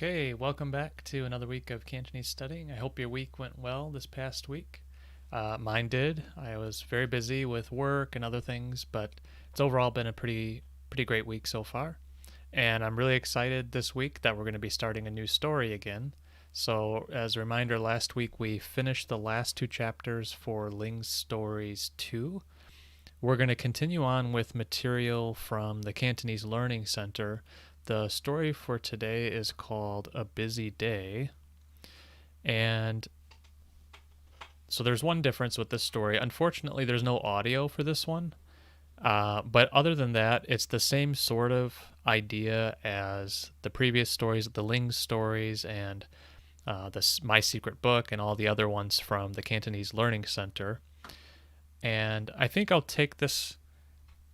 Okay, welcome back to another week of Cantonese studying. I hope your week went well this past week. Mine did. I was very busy with work and other things, but it's overall been a pretty great week so far. And I'm really excited this week that we're going to be starting a new story again. So, as a reminder, last week we finished the last two chapters for Ling's Stories 2. We're going to continue on with material from the Cantonese Learning Center. The story for today is called A Busy Day. And so there's one difference with this story. Unfortunately, there's no audio for this one. But other than that, it's the same sort of idea as the previous stories, the Ling stories, and My Secret Book, and all the other ones from the Cantonese Learning Center. And I think I'll take this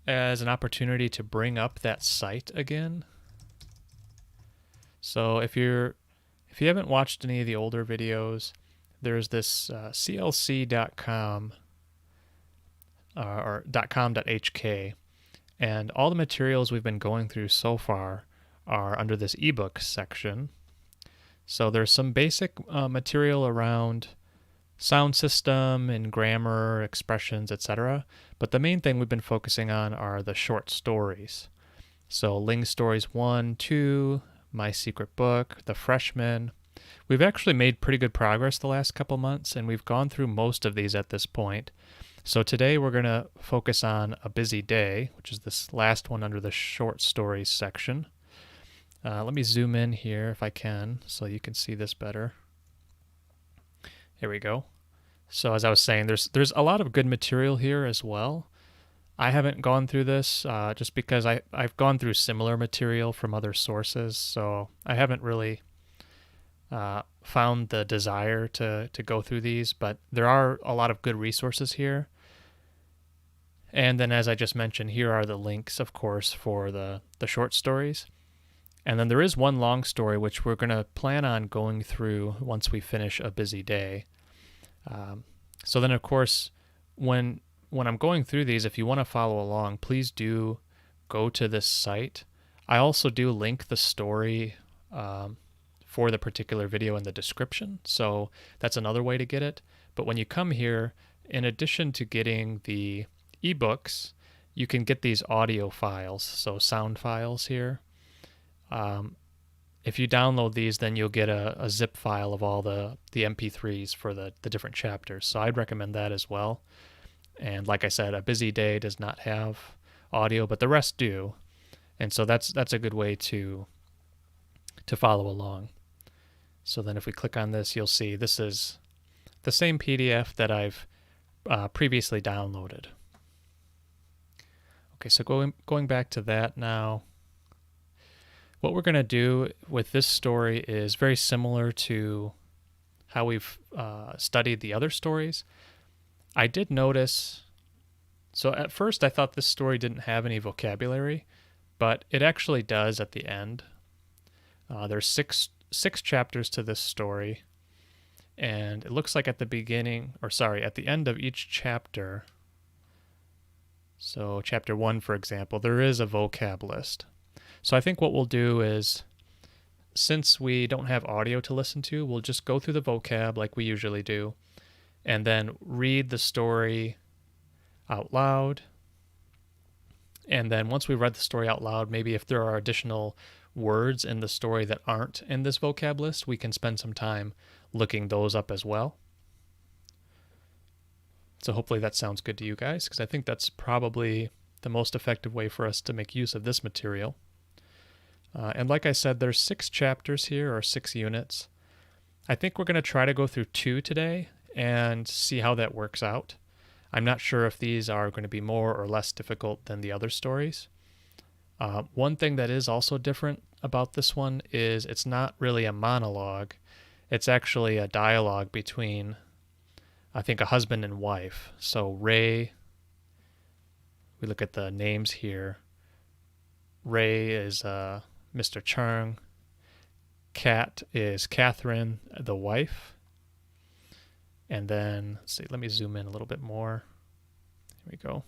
as an opportunity to bring up that site again. So if you haven't watched any of the older videos, there's this clc.com or .com.hk, and all the materials we've been going through so far are under this ebook section. So there's some basic material around sound system and grammar, expressions, etc. But the main thing we've been focusing on are the short stories. So Ling Stories 1, 2, My Secret Book, The Freshman. We've actually made pretty good progress the last couple months, and we've gone through most of these at this point. So today we're going to focus on A Busy Day, which is this last one under the short stories section. Let me zoom in here if I can so you can see this better. Here we go. So as I was saying, there's a lot of good material here as well. I haven't gone through this just because I've gone through similar material from other sources, so I haven't really found the desire to go through these, but there are a lot of good resources here. And then as I just mentioned, here are the links, of course, for the short stories. And then there is one long story which we're going to plan on going through once we finish A Busy Day. So then, of course, when I'm going through these, if you want to follow along, please do go to this site. I also do link the story for the particular video in the description, so that's another way to get it. But when you come here, in addition to getting the ebooks, you can get these audio files, so sound files here. If you download these, then you'll get a zip file of all the MP3s for the different chapters. So I'd recommend that as well. And like I said, A Busy Day does not have audio, but the rest do. And so that's a good way to follow along. So then if we click on this, you'll see this is the same PDF that I've previously downloaded. Okay, so going back to that now. What we're going to do with this story is very similar to how we've studied the other stories. I did notice, so at first I thought this story didn't have any vocabulary, but it actually does at the end. There's six chapters to this story, and it looks like at the end of each chapter, so chapter 1, for example, there is a vocab list. So I think what we'll do is, since we don't have audio to listen to, we'll just go through the vocab like we usually do, and then read the story out loud. And then once we've read the story out loud, maybe if there are additional words in the story that aren't in this vocab list, we can spend some time looking those up as well. So hopefully that sounds good to you guys, because I think that's probably the most effective way for us to make use of this material. And like I said, there's 6 chapters here, or 6 units. I think we're going to try to go through 2 today and see how that works out. I'm not sure if these are going to be more or less difficult than the other stories. One thing that is also different about this one is it's not really a monologue. It's actually a dialogue between, I think, a husband and wife. So Ray, we look at the names here. Ray is Mr. Chung. Kat is Catherine, the wife. And then, let's see, let me zoom in a little bit more. Here we go.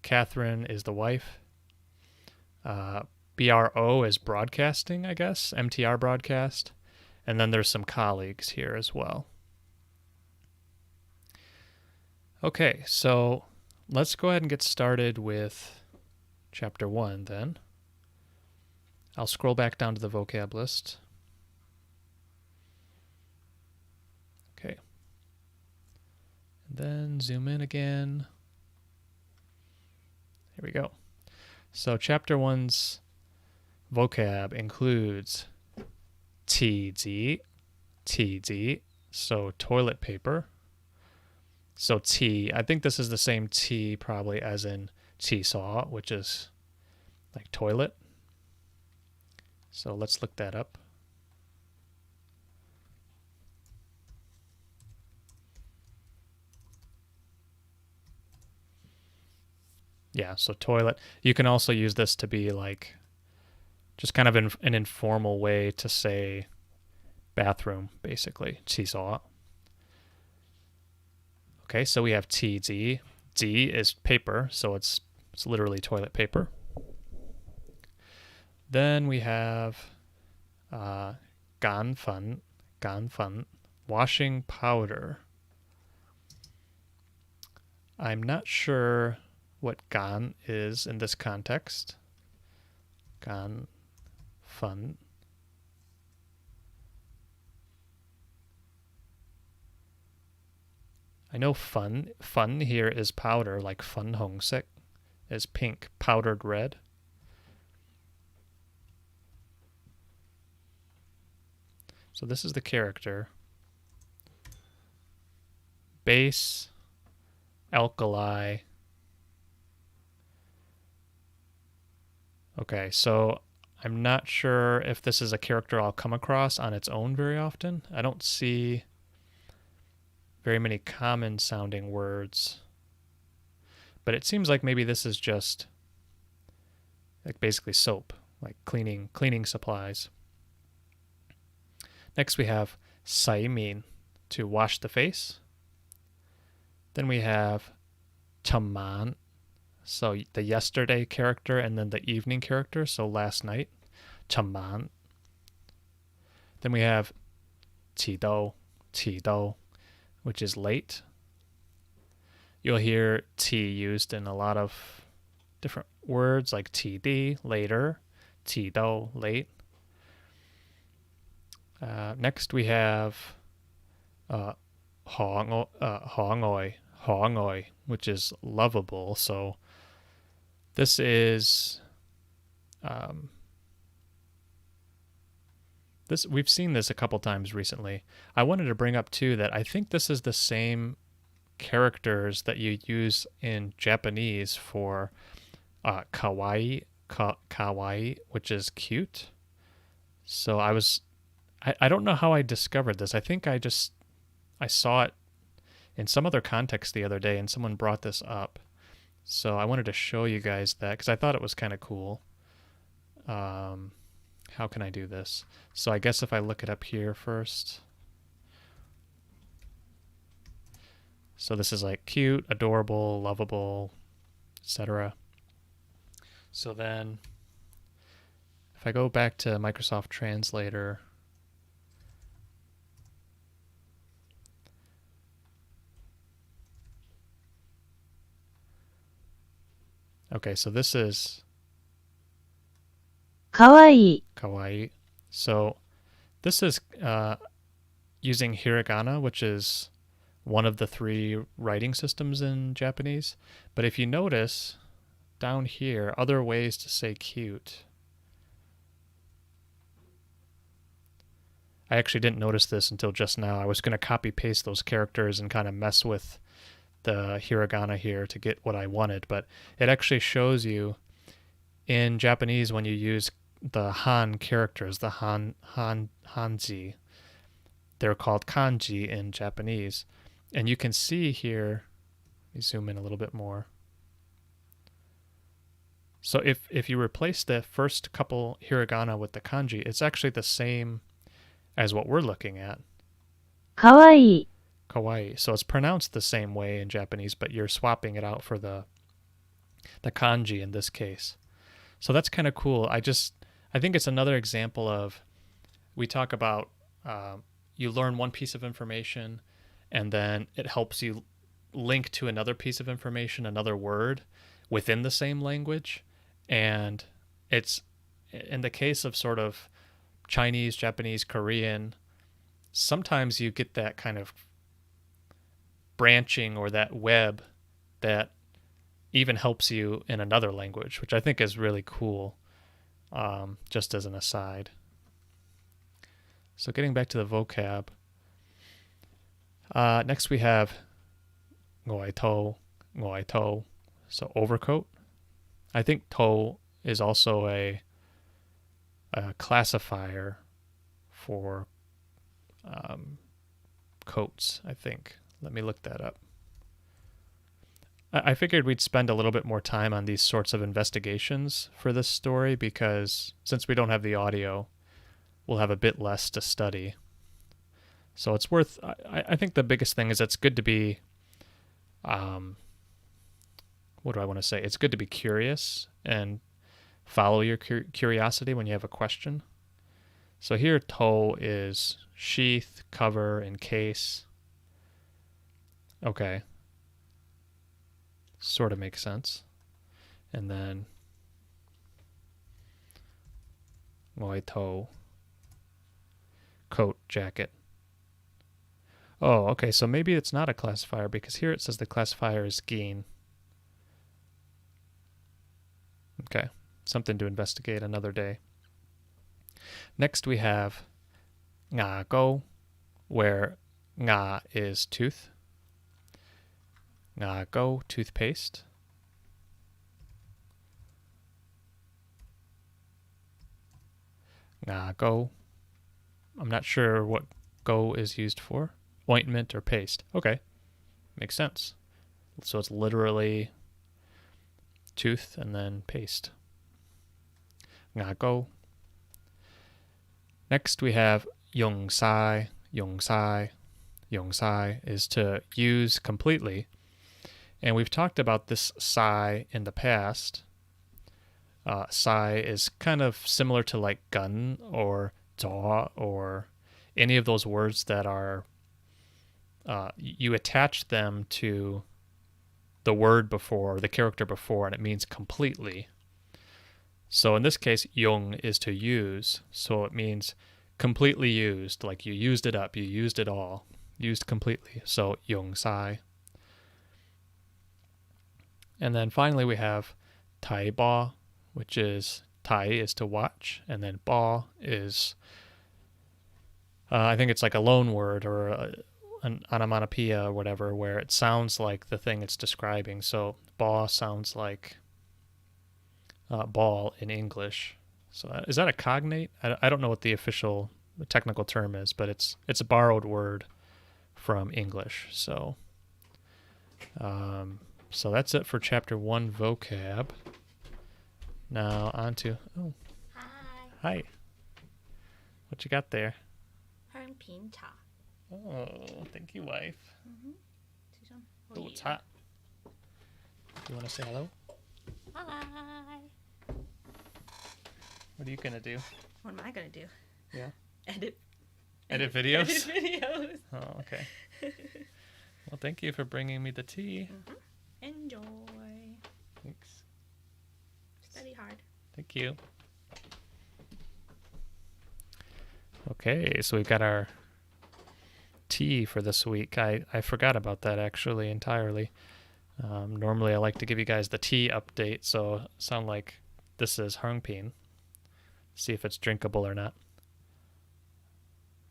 Catherine is the wife. BRO is broadcasting, I guess, MTR broadcast. And then there's some colleagues here as well. Okay, so let's go ahead and get started with Chapter 1 then. I'll scroll back down to the vocab list. Okay. And then zoom in again. Here we go. So Chapter 1's vocab includes TZ, so toilet paper. So T, I think this is the same T probably as in seesaw, which is like toilet. So let's look that up. Yeah, so toilet. You can also use this to be like just kind of an informal way to say bathroom, basically. seesaw. Okay, so we have TZ. Z is paper, so it's literally toilet paper. Then we have gan fun, washing powder. I'm not sure what gan is in this context. Gan fun. I know fun. Fun here is powder, like fun hongsek is pink, powdered red. So this is the character. Base, alkali. Okay, so I'm not sure if this is a character I'll come across on its own very often. I don't see very many common sounding words. But it seems like maybe this is just like basically soap, like cleaning supplies. Next we have saimin, to wash the face. Then we have chaman, so the yesterday character and then the evening character, so last night, chaman. Then we have tido, which is late. You'll hear T used in a lot of different words like TD, later, tido, late. Next we have hongoi, which is lovable. So this is this, we've seen this a couple times recently. I wanted to bring up too that I think this is the same characters that you use in Japanese for kawaii, which is cute. So I don't know how I discovered this. I think I saw it in some other context the other day and someone brought this up. So I wanted to show you guys that because I thought it was kind of cool. How can I do this? So I guess if I look it up here first. So this is like cute, adorable, lovable, etc. So then if I go back to Microsoft Translator, okay, so this is kawaii. So this is using hiragana, which is one of the 3 writing systems in Japanese. But if you notice down here, other ways to say cute. I actually didn't notice this until just now. I was going to copy paste those characters and kind of mess with the hiragana here to get what I wanted, but it actually shows you in Japanese when you use the Han characters, the Hanji. They're called kanji in Japanese. And you can see here, let me zoom in a little bit more. So if you replace the first couple hiragana with the kanji, it's actually the same as what we're looking at. Kawaii. So it's pronounced the same way in Japanese, but you're swapping it out for the kanji in this case. So that's kind of cool. I think it's another example of, we talk about you learn one piece of information and then it helps you link to another piece of information, another word within the same language. And it's in the case of sort of Chinese, Japanese, Korean, sometimes you get that kind of branching or that web that even helps you in another language, which I think is really cool, just as an aside. So getting back to the vocab, next we have ngoi to, so overcoat. I think to is also a classifier for coats, I think. Let me look that up. I figured we'd spend a little bit more time on these sorts of investigations for this story because since we don't have the audio, we'll have a bit less to study. So it's worth, I think the biggest thing is it's good to be, what do I want to say? It's good to be curious and follow your curiosity when you have a question. So here, to is sheath, cover, encase. Okay. Sort of makes sense. And then ngoi to, coat, jacket. Oh, okay, so maybe it's not a classifier because here it says the classifier is gin. Okay, something to investigate another day. Next we have nga go, where nga is tooth. Nga go, toothpaste. Nga go. I'm not sure what go is used for. Ointment or paste. Okay, makes sense. So it's literally tooth and then paste. Nga go. Next we have yong sai. Yong sai. Yong sai is to use completely. And we've talked about this sai in the past. Sai is kind of similar to like gun or daw or any of those words that are, you attach them to the word before, the character before, and it means completely. So in this case, yong is to use. So it means completely used, like you used it up, you used it all, used completely. So yong sai. And then finally we have tai ba, which is tai is to watch, and then ba is, I think it's like a loan word or an onomatopoeia or whatever, where it sounds like the thing it's describing. So ba sounds like ball in English. So is that a cognate? I don't know what the official technical term is, but it's a borrowed word from English. So so that's it for chapter 1 vocab. Now on to hi. What you got there? Oh, thank you, wife. Oh, it's hot. You want to say hello? Hi. What are you gonna do? What am I gonna do? Yeah. Edit videos? Edit videos. Oh, okay. Well, thank you for bringing me the tea. Enjoy. Thanks. Study hard. Thank you. Okay, so we've got our tea for this week. I forgot about that actually entirely. Normally I like to give you guys the tea update, so it sound like this is hangpin. See if it's drinkable or not.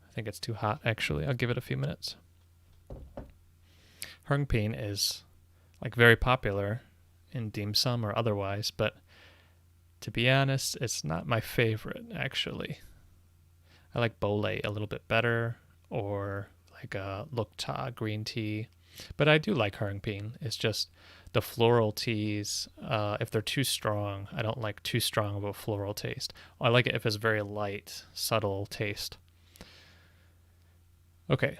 I think it's too hot actually. I'll give it a few minutes. Hangpin is like very popular in dim sum or otherwise, but to be honest, it's not my favorite actually. I like bole a little bit better, or like a lukta green tea, but I do like hangpin. It's just the floral teas, if they're too strong, I don't like too strong of a floral taste. I like it if it's very light, subtle taste. Okay.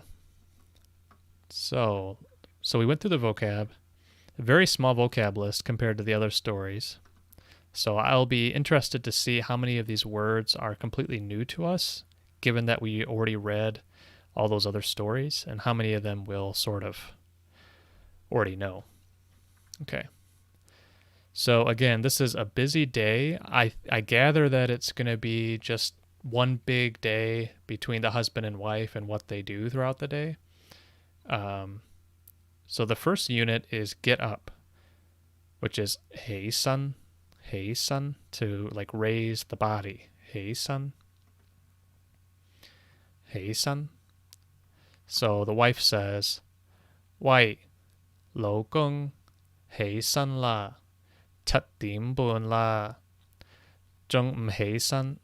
So we went through the vocab, a very small vocab list compared to the other stories. So I'll be interested to see how many of these words are completely new to us, given that we already read all those other stories, and how many of them we'll sort of already know. Okay. So again, this is a busy day. I gather that it's going to be just one big day between the husband and wife and what they do throughout the day. So the first unit is get up, which is hey son, to like raise the body. Hey son. So the wife says, 喂，老公，起身啦，7點半啦，仲唔起身？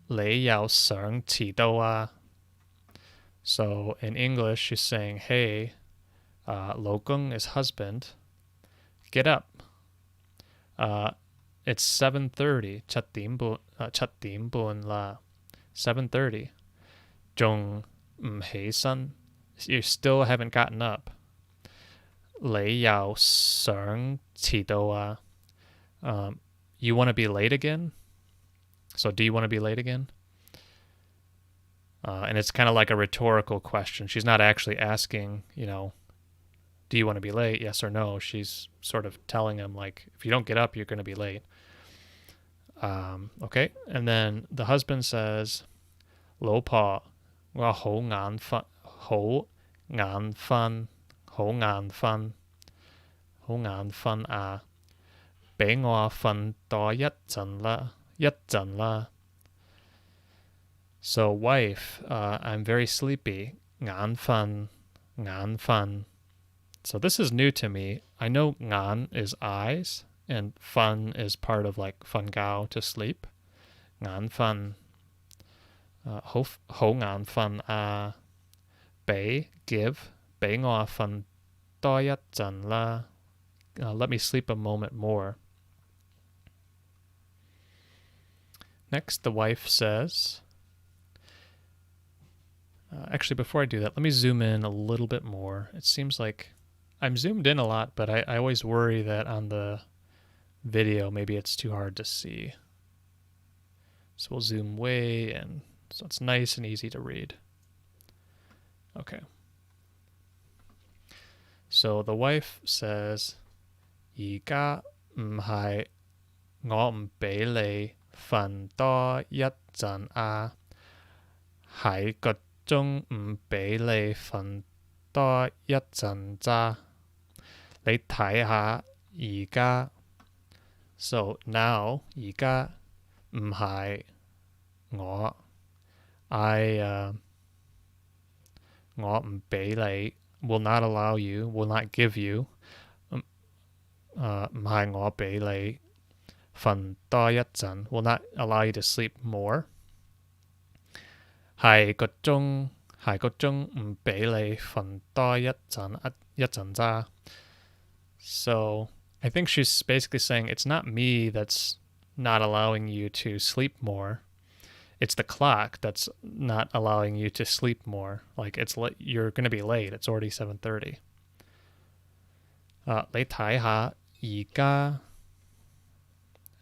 你又想遲到啊？ So in English, she's saying, hey, 老公 is husband, get up. It's 7:30, 7點半啦, 7:30. 仲唔起身? You still haven't gotten up. 你又想遲到啊? You want to be late again? So do you want to be late again? And it's kind of like a rhetorical question. She's not actually asking, do you want to be late? Yes or no. She's sort of telling him, like, if you don't get up, you're going to be late. Okay. And then the husband says, 老婆，我好眼瞓啊，俾我瞓多一陣啦。So wife, I'm very sleepy. 眼瞓。So this is new to me. I know 眼 is eyes, and 瞓 is part of like 瞓覺, to sleep. 眼瞓。好眼瞓啊，give, 俾我瞓多一陣啦。Let me sleep a moment more. Next, the wife says, actually, before I do that, let me zoom in a little bit more. It seems like I'm zoomed in a lot, but I always worry that on the video, maybe it's too hard to see. So we'll zoom way in, so it's nice and easy to read. Okay. So the wife says, 而家唔係我唔俾你瞓多一陣啊，係個鐘唔俾你瞓多一陣咋。你睇下而家。So now 而家唔係我唔俾你 will not allow you, will not give you. 唔係我俾你瞓多一陣 will not allow you to sleep more. 係個鐘唔俾你瞓多一陣咋。So I think she's basically saying it's not me that's not allowing you to sleep more. It's the clock that's not allowing you to sleep more. Like you're going to be late. It's already 7:30. 你睇下而家.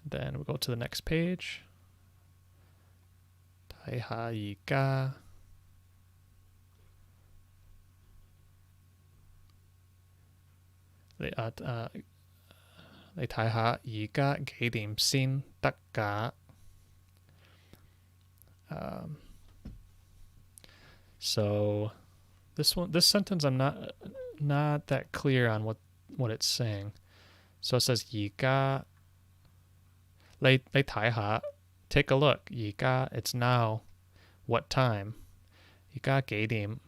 Then we'll go to the next page. 睇下而家.你睇下而家幾點先得㗎? So this sentence I'm not that clear on what it's saying. So it says 而家. 你睇下, take a look. 而家 it's now. What time? 而家幾點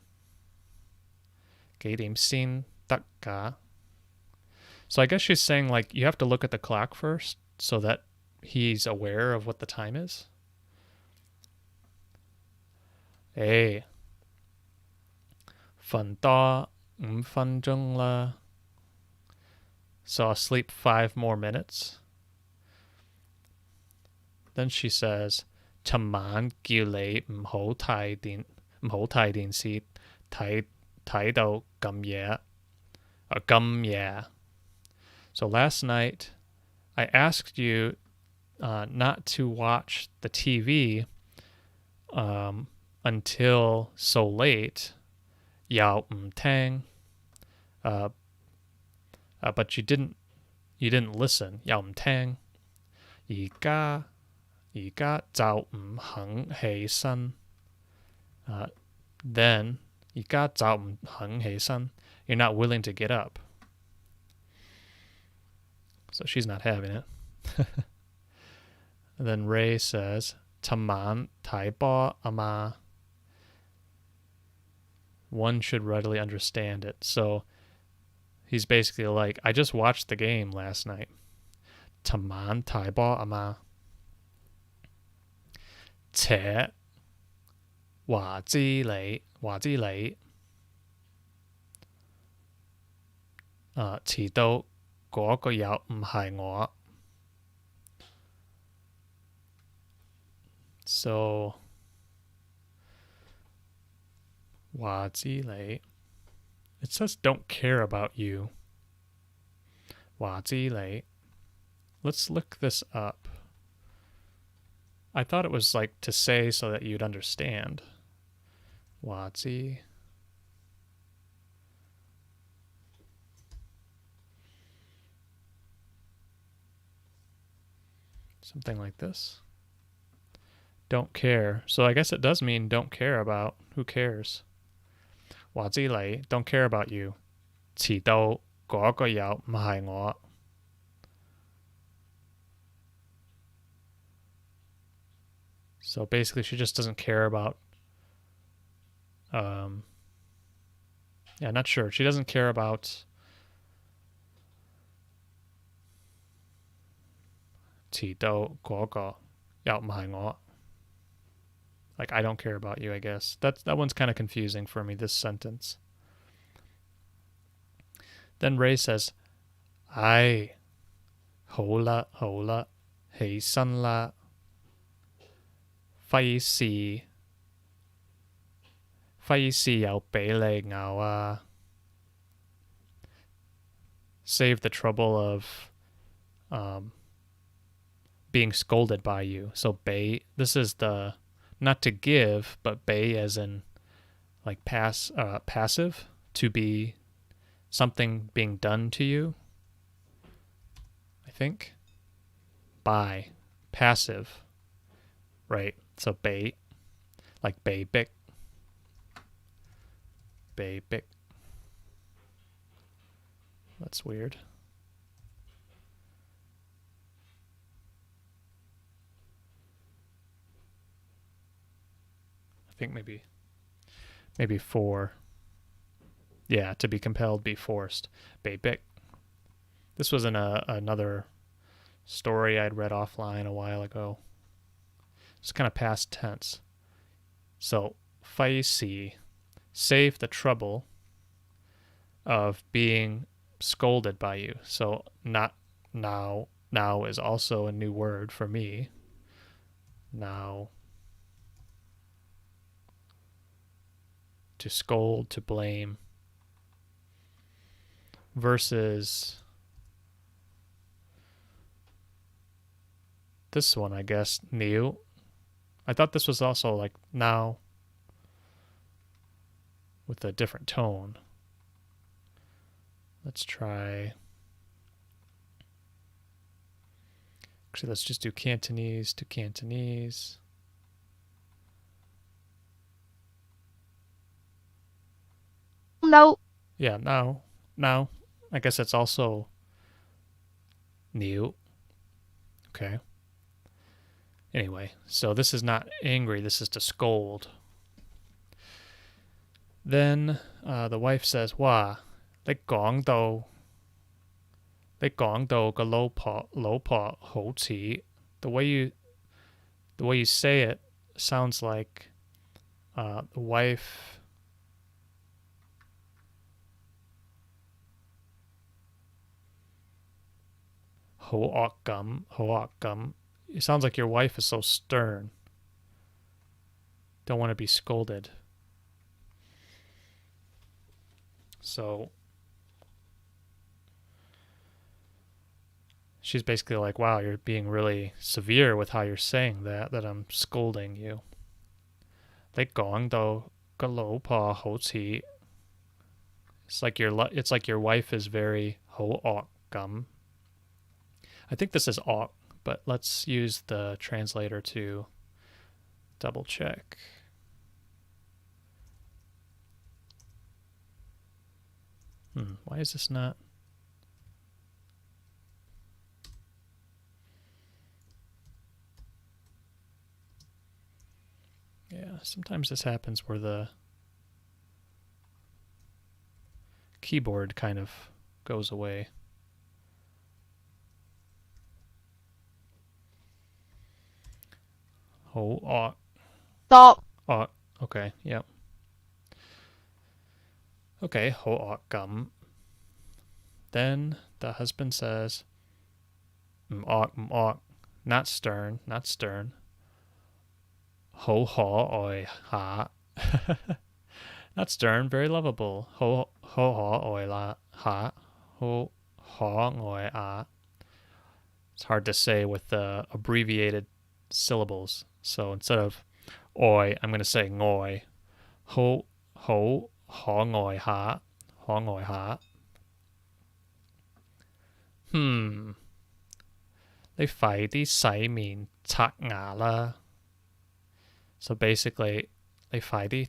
先得㗎? So I guess she's saying, like, you have to look at the clock first so that he's aware of what the time is. Hey, 瞓多5分鐘啦. So I'll sleep 5 more minutes. Then she says, 尋晚叫你唔好睇電視，睇到咁夜. So last night, I asked you not to watch the TV until so late. Yao tang. But you didn't listen. Yao tang. 而家就唔肯起身. Then 而家就唔肯起身. You're not willing to get up. So she's not having it. And then Ray says, 尋晚睇波啊嘛. One should readily understand it. So he's basically like, I just watched the game last night. 尋晚睇波啊嘛. 且話知你遲到嗰個又唔係我. So 話知你, it says don't care about you. 話知你. Let's look this up. I thought it was like to say so that you'd understand. 話知. Something like this. Don't care. So I guess it does mean don't care about. Who cares? 話知你, don't care about you. 遲到嗰個又唔係我. So basically she just doesn't care about not sure. She doesn't care about 遲到嗰個又唔係我. Like, I don't care about you, I guess. That one's kind of confusing for me, this sentence. Then Ray says, 唉，好啦，起身啦，費事又俾你咬啊. Save the trouble of being scolded by you. So 俾, this is the, not to give, but 俾as in like passive, to be something being done to you, I think. By, passive, right? So 俾, like 被逼. That's weird. I think maybe for. Yeah, to be compelled, be forced. 被逼. This was in another story I'd read offline a while ago. It's kind of past tense. So 費事, save the trouble of being scolded by you. So not now. Now is also a new word for me. Now. To scold, to blame. Versus this one, I guess, 你. I thought this was also like now with a different tone. Let's try. Actually, let's just do Cantonese to Cantonese. No. Yeah, now. I guess it's also new. Okay. Anyway, so this is not angry, this is to scold. Then the wife says, 哇，你講到個老婆好似, the way you say it sounds like the wife好惡咁. It sounds like your wife is so stern. Don't want to be scolded. So she's basically like, wow, you're being really severe with how you're saying that I'm scolding you. 你講到個老婆好似 it's like your wife is very 好惡咁. I think this is 惡, but let's use the translator to double check. Why is this not? Yeah, sometimes this happens where the keyboard kind of goes away. Oh, Dog. Okay, yep. Okay, 好惡咁. Then the husband says, 唔惡, not stern, not stern. 好可愛下. Not stern, very lovable. 好可愛啦下. 好可愛啊. It's hard to say with the abbreviated syllables. So instead of oi, I'm going to say ngoi. 好可愛下. 可愛下. 你快啲洗面刷牙啦. So basically, 你快啲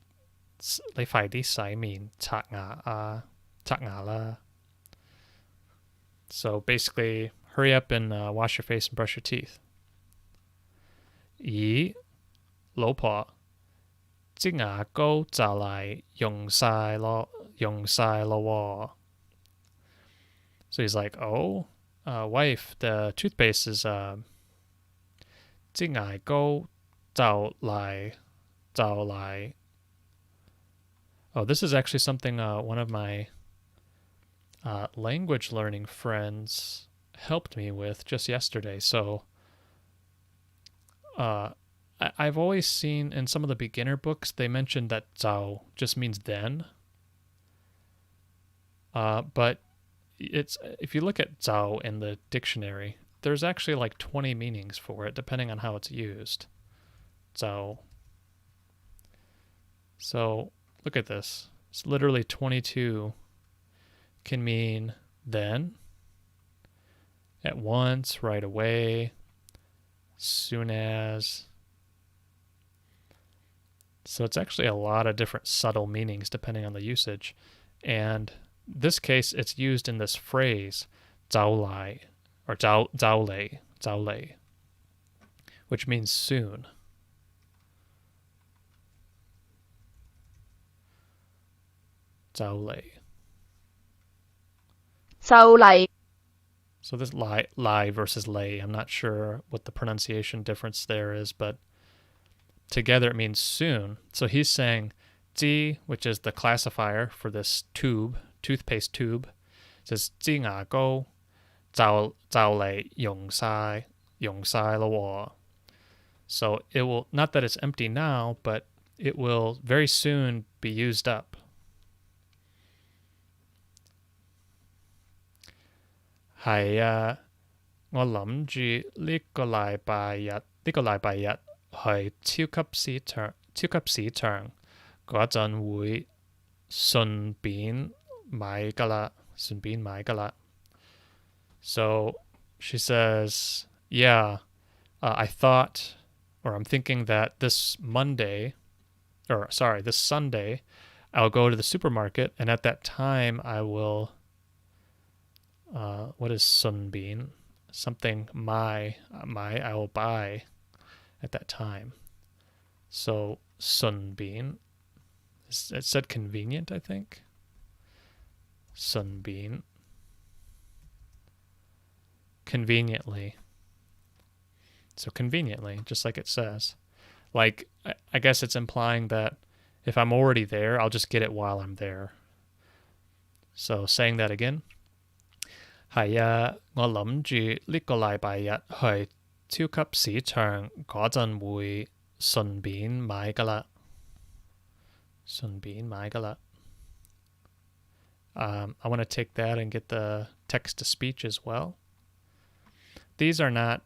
洗面刷牙啦. So basically, hurry up and wash your face and brush your teeth. 咦，老婆，支牙膏就嚟用晒咯喎. So he's like, oh, wife, the toothpaste is 支牙膏就嚟. Oh, this is actually something one of my language learning friends helped me with just yesterday. So I've always seen in some of the beginner books, they mentioned that 早 just means then. But it's if you look at 早 in the dictionary, there's actually like 20 meanings for it, depending on how it's used. 早. So look at this. It's literally 22 can mean then, at once, right away, soon as. So it's actually a lot of different subtle meanings depending on the usage. And this case, it's used in this phrase, 早來, or 早來, which means soon. So this lie versus lay, I'm not sure what the pronunciation difference there is, but together it means soon. So he's saying 支, which is the classifier for this toothpaste tube, says 支牙膏就嚟用晒咯喎. So it will, not that it's empty now, but it will very soon be used up. 係啊，我諗住呢個禮拜日去超級市場嗰陣會順便買㗎啦. So she says, yeah, I thought, or I'm thinking that this Sunday, I'll go to the supermarket, and at that time I will, what is 順便? Something I will buy at that time. So 順便, it said convenient, I think. 順便. Conveniently. So conveniently, just like it says. Like, I guess it's implying that if I'm already there, I'll just get it while I'm there. So saying that again. 係啊，我諗住呢個禮拜日去超級市場嗰陣會順便買㗎啦。I want to take that and get the text to speech as well. these are not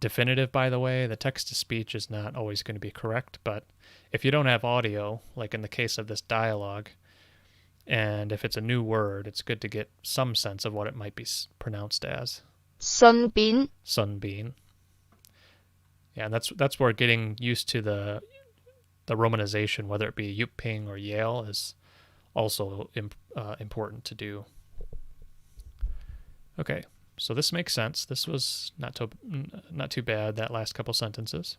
definitive, by the way. The text-to-speech is not always going to be correct, but if you don't have audio, like in the case of this dialogue, and if it's a new word, it's good to get some sense of what it might be pronounced as. Sunbeam. Sunbeam. Yeah, and that's where getting used to the romanization, whether it be Yuping or Yale, is also important to do. Okay, so this makes sense. This was not too bad, that last couple sentences.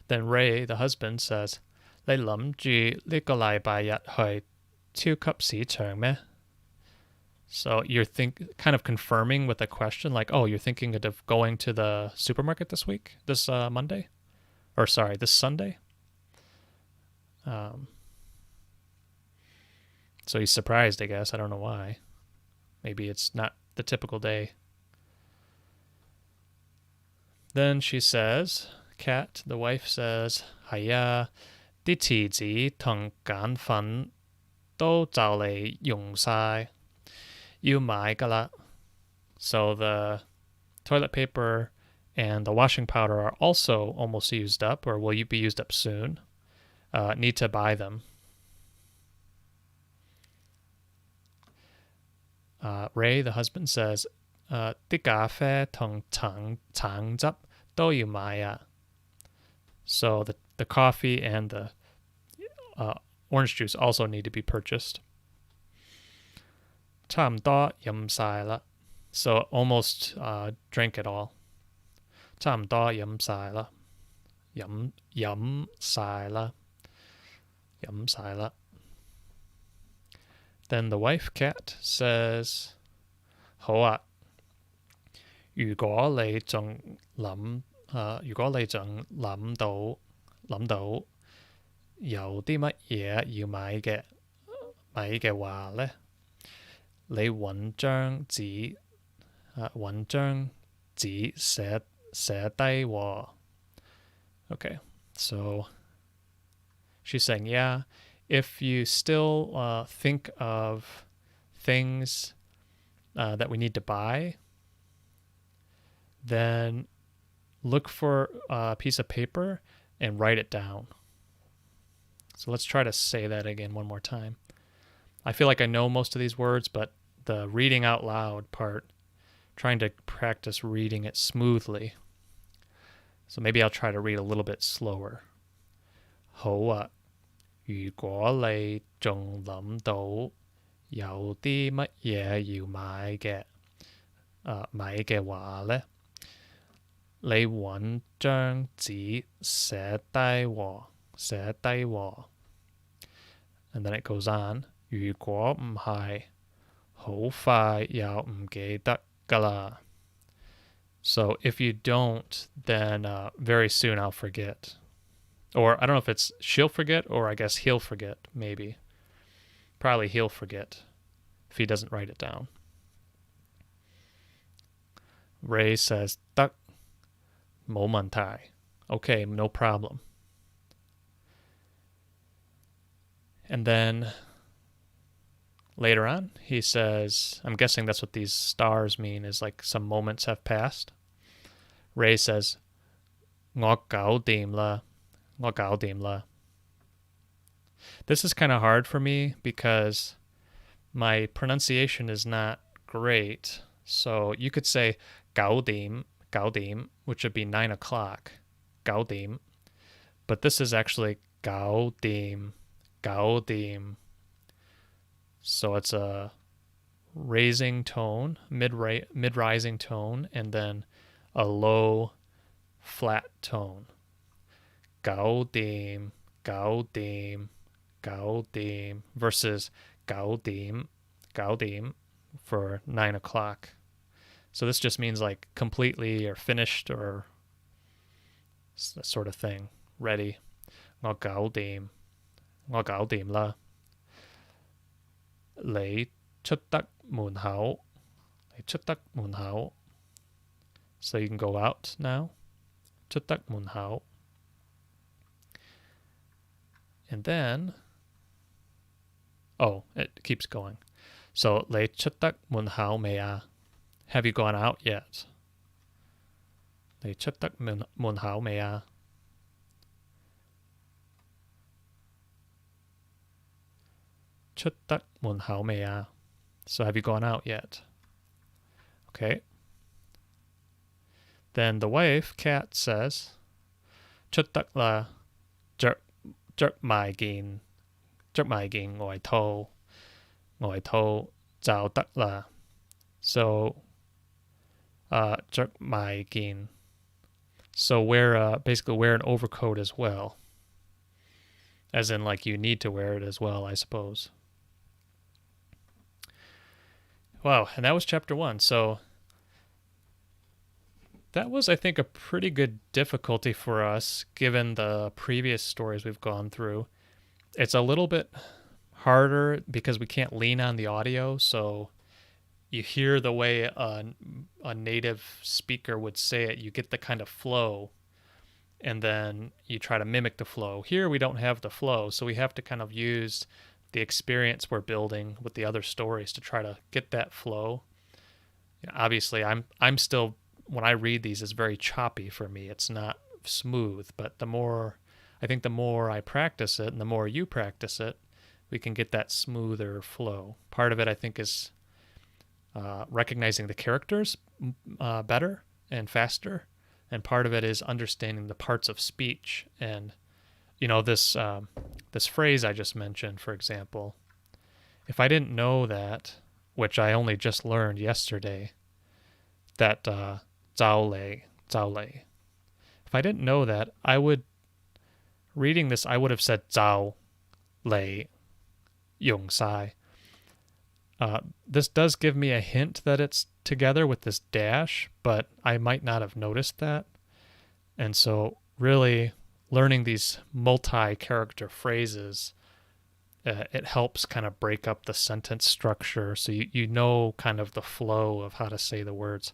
Then Ray, the husband, says, 你諗住呢個禮拜日去超級市場咩? So you're kind of confirming with a question, like, oh, you're thinking of going to the supermarket this week, this Monday? Or sorry, this Sunday? So he's surprised, I guess. I don't know why. Maybe it's not the typical day. Then she says, Kat, the wife says, 係啊，啲廁紙同鹼粉都就嚟用晒，要買㗎啦. So the toilet paper and the washing powder are also almost used up, or will be used up soon. Need to buy them. Ray, the husband, says, 啲咖啡同橙汁都要買啊. So the coffee and the orange juice also need to be purchased. 差唔多飲晒啦. So almost drank it all. 差唔多飲晒啦. 飲晒啦. 飲晒啦. Then the wife, Kat, says, 好啊，如果你仲諗到有啲乜嘢要買嘅話呢，你搵張紙寫低喎. Okay, so she's saying, yeah, if you still think of things that we need to buy, then look for a piece of paper and write it down. So let's try to say that again one more time. I feel like I know most of these words, but the reading out loud part, trying to practice reading it smoothly. So maybe I'll try to read a little bit slower. 好啊，如果你仲諗到有啲乜嘢要買嘅話呢，你搵張紙寫低喎. And then it goes on. 如果唔係，好快又唔記得㗎啦. So if you don't, then very soon I'll forget. Or I don't know if it's she'll forget or I guess he'll forget, maybe. Probably he'll forget if he doesn't write it down. Ray says, 得，冇問題. Okay, no problem. And then later on, he says, I'm guessing that's what these stars mean, is like some moments have passed. Ray says, 我搞掂啦. This is kind of hard for me because my pronunciation is not great. So you could say 搞掂, which would be 9 o'clock. 搞掂. But this is actually 搞掂. So it's a raising tone, mid-rising tone, and then a low, flat tone. 搞掂versus 搞掂for 9 o'clock. So this just means like completely or finished or that sort of thing. Ready. 我搞掂啦. 你出得門口. So you can go out now. 出得門口. And then, it keeps going. So 你出得門口未啊? Have you gone out yet? 你出得門口未啊？出得門口未啊? So have you gone out yet? Okay. Then the wife, Kat, says, 出得啦，着埋件外套就得啦。So, 着埋件. So basically wear an overcoat as well. As in, like, you need to wear it as well, I suppose. Wow, and that was chapter 1. So that was, I think, a pretty good difficulty for us, given the previous stories we've gone through. It's a little bit harder because we can't lean on the audio, so you hear the way a native speaker would say it. You get the kind of flow, and then you try to mimic the flow. Here we don't have the flow, so we have to kind of use the experience we're building with the other stories to try to get that flow. Obviously, I'm still, when I read these, it's very choppy for me. It's not smooth, but the more I practice it and the more you practice it, we can get that smoother flow. Part of it, I think, is recognizing the characters better and faster, and part of it is understanding the parts of speech. And this phrase I just mentioned, for example, if I didn't know that, which I only just learned yesterday, that 早雷. If I didn't know that, reading this, I would have said 早雷用晒. This does give me a hint that it's together with this dash, but I might not have noticed that. And so really learning these multi-character phrases, it helps kind of break up the sentence structure, so you know kind of the flow of how to say the words.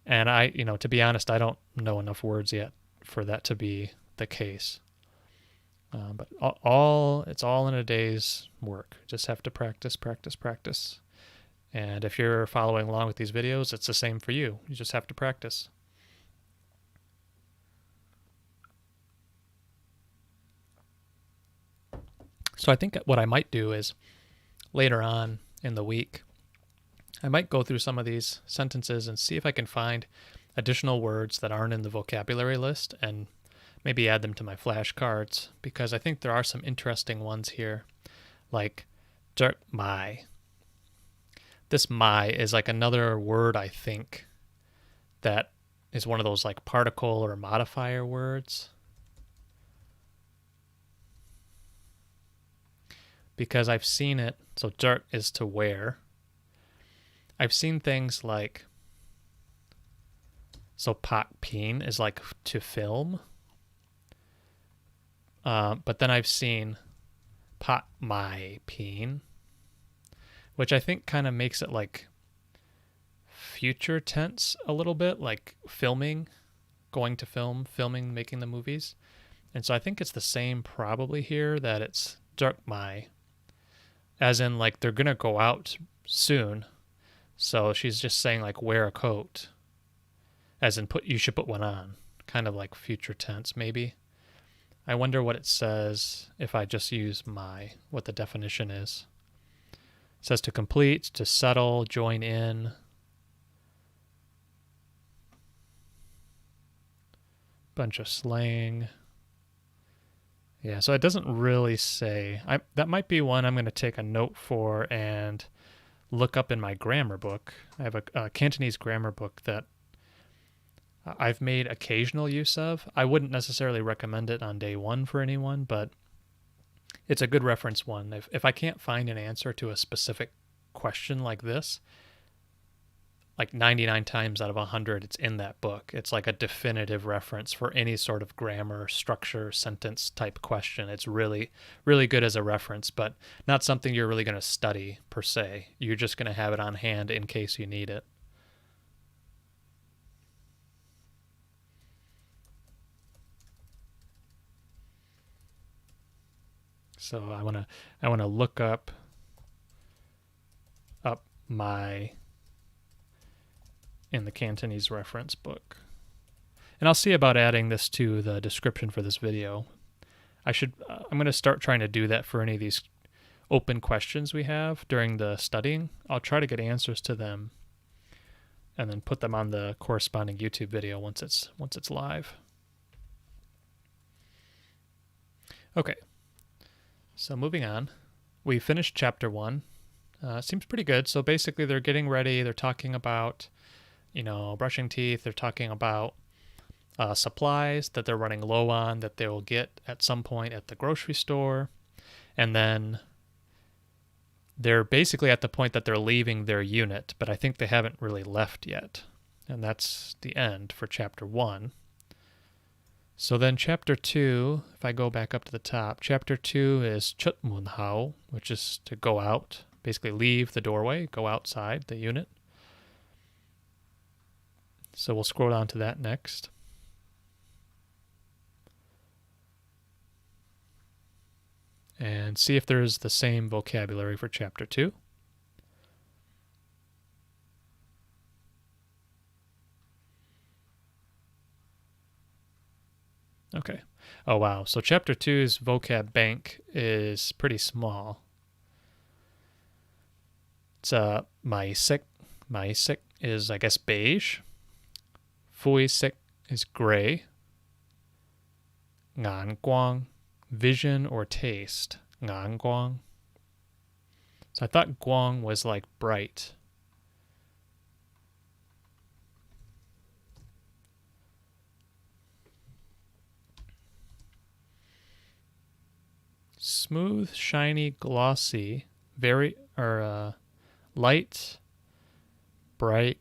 And to be honest, I don't know enough words yet for that to be the case. But it's all in a day's work. Just have to practice. And if you're following along with these videos, it's the same for you. You just have to practice. So I think what I might do is later on in the week, I might go through some of these sentences and see if I can find additional words that aren't in the vocabulary list and maybe add them to my flashcards, because I think there are some interesting ones here, like "jerk my." This "my" is like another word, I think, that is one of those like particle or modifier words. Because I've seen it, so "jerk" is to wear. I've seen things like, so "pak pin" is like to film. But then I've seen "pak mai pin," which I think kind of makes it like future tense a little bit, like filming, going to filming, making the movies. And so I think it's the same probably here, that it's "jerk mai," as in like they're going to go out soon. So she's just saying like wear a coat, as in you should put one on, kind of like future tense maybe. I wonder what it says if I just use "my," what the definition is. It says to complete, to settle, join in. Bunch of slang. Yeah, so it doesn't really say. That might be one I'm going to take a note for and look up in my grammar book. I have a Cantonese grammar book that I've made occasional use of. I wouldn't necessarily recommend it on day one for anyone, but it's a good reference one. If I can't find an answer to a specific question like this, like 99 times out of 100, it's in that book. It's like a definitive reference for any sort of grammar, structure, sentence type question. It's really, really good as a reference, but not something you're really going to study per se. You're just going to have it on hand in case you need it. So I want to look up my in the Cantonese reference book. And I'll see about adding this to the description for this video. I'm going to start trying to do that for any of these open questions we have during the studying. I'll try to get answers to them and then put them on the corresponding YouTube video once it's live. Okay, so moving on. We finished chapter 1. Seems pretty good. So basically they're getting ready. They're talking about, brushing teeth. They're talking about supplies that they're running low on that they will get at some point at the grocery store. And then they're basically at the point that they're leaving their unit, but I think they haven't really left yet. And that's the end for chapter 1. So then chapter 2, if I go back up to the top, chapter 2 is chut mun hao, which is to go out, basically leave the doorway, go outside the unit. So we'll scroll down to that next. And see if there's the same vocabulary for chapter 2. Okay. Oh, wow. So chapter 2's vocab bank is pretty small. It's maisik. Maisik is, I guess, beige. Fuisik is gray. Ngan guang, vision or taste. Ngan guang. So I thought guang was like bright. Smooth, shiny, glossy, light, bright,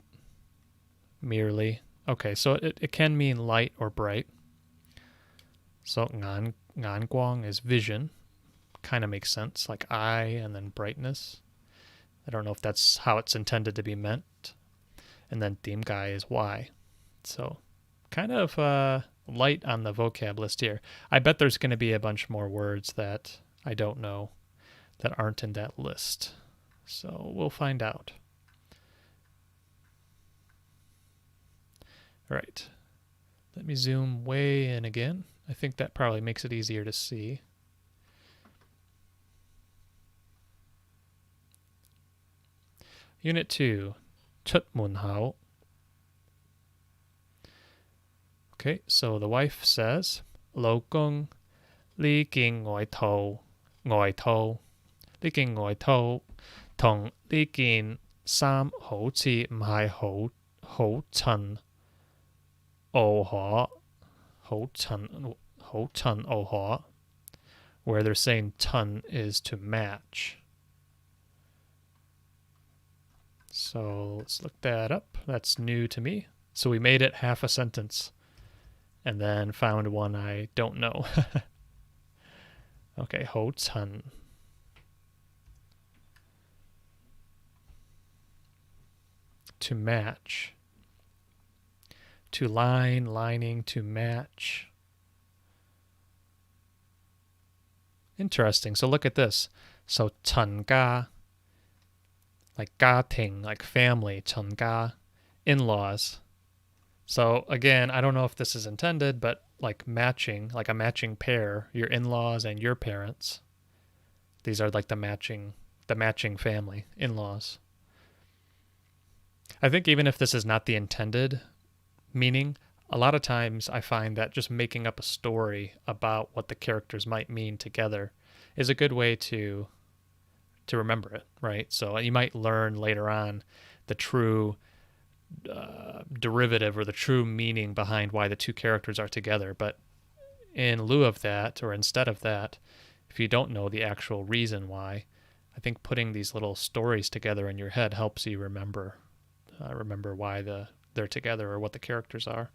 merely. Okay, so it can mean light or bright. So ngan guang is vision. Kind of makes sense, like eye and then brightness. I don't know if that's how it's intended to be meant. And then dim gai is y. So kind of light on the vocab list here. I bet there's going to be a bunch more words that I don't know that aren't in that list. So we'll find out. All right. Let me zoom way in again. I think that probably makes it easier to see. Unit 2, chut mun hao. Okay, so the wife says, Lao Kung, Li Ging Ngoi To, Li Ging Ngoi To, Tong Li Ging Sam Ho Chi Mai Ho Chun O Ho Chun O Ho, where they're saying ton is to match. So let's look that up. That's new to me. So we made it half a sentence and then found one I don't know. Okay, ho chun. To match. To line, lining, to match. Interesting. So look at this. So chun ga, like ga ting, like family, chun ga, in-laws. So again, I don't know if this is intended, but like matching, like a matching pair, your in-laws and your parents. These are like the matching family, in-laws. I think even if this is not the intended meaning, a lot of times I find that just making up a story about what the characters might mean together is a good way to remember it, right? So you might learn later on the true derivative or the true meaning behind why the two characters are together. But in lieu of that, or instead of that, if you don't know the actual reason why, I think putting these little stories together in your head helps you remember why they're together or what the characters are.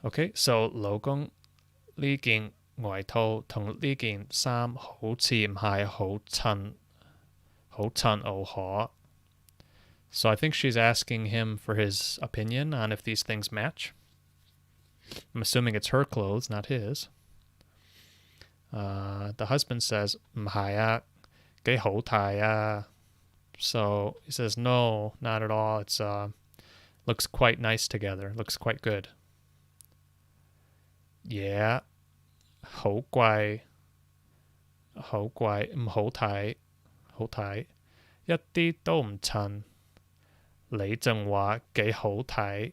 Okay, so Lao Kung Li Ging Ngoi To Tong Li Ging Sam Ho Chi Mai Ho Chun O Ho. So I think she's asking him for his opinion on if these things match. I'm assuming it's her clothes, not his. The husband says, Mhaya, ge ho tai. So he says, no, not at all. It's looks quite nice together, looks quite good. Yeah, 好貴，好貴，唔好睇，好睇，一啲都唔襯，你仲話幾好睇。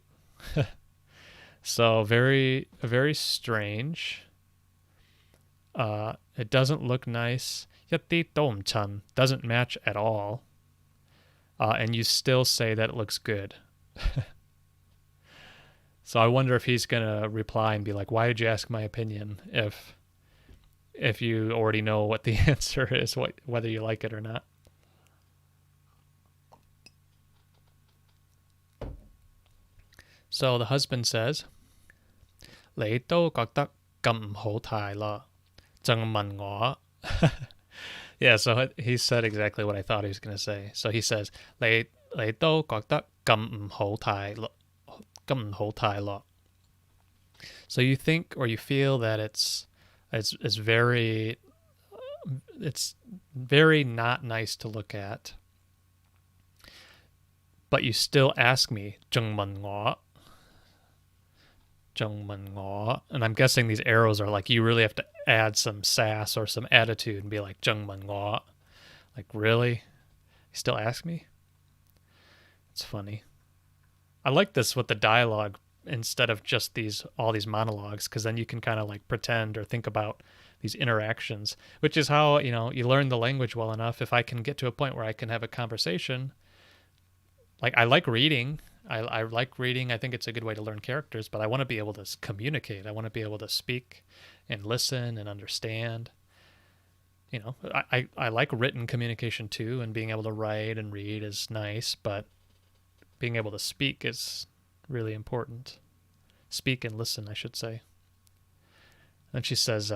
So very strange. It doesn't look nice. 一啲都唔襯, doesn't match at all. And you still say that it looks good. So I wonder if he's gonna reply and be like, "Why did you ask my opinion if you already know what the answer is, whether you like it or not?" So the husband says, 你都覺得咁唔好睇啦，仲問我。Yeah, so he said exactly what I thought he was going to say. So he says, 你都覺得咁唔好睇啦，咁唔好睇啦。So you think or you feel that it's very not nice to look at, but you still ask me, 仲問我. And I'm guessing these arrows are like you really have to add some sass or some attitude and be like 仲問我. Like, really? You still ask me? It's funny. I like this with the dialogue instead of just all these monologues, because then you can kind of like pretend or think about these interactions, which is how, you learn the language well enough. If I can get to a point where I can have a conversation, like I like reading. I like reading. I think it's a good way to learn characters, but I want to be able to communicate. I want to be able to speak and listen and understand. I like written communication too, and being able to write and read is nice, but being able to speak is really important. Speak and listen, I should say. And she says,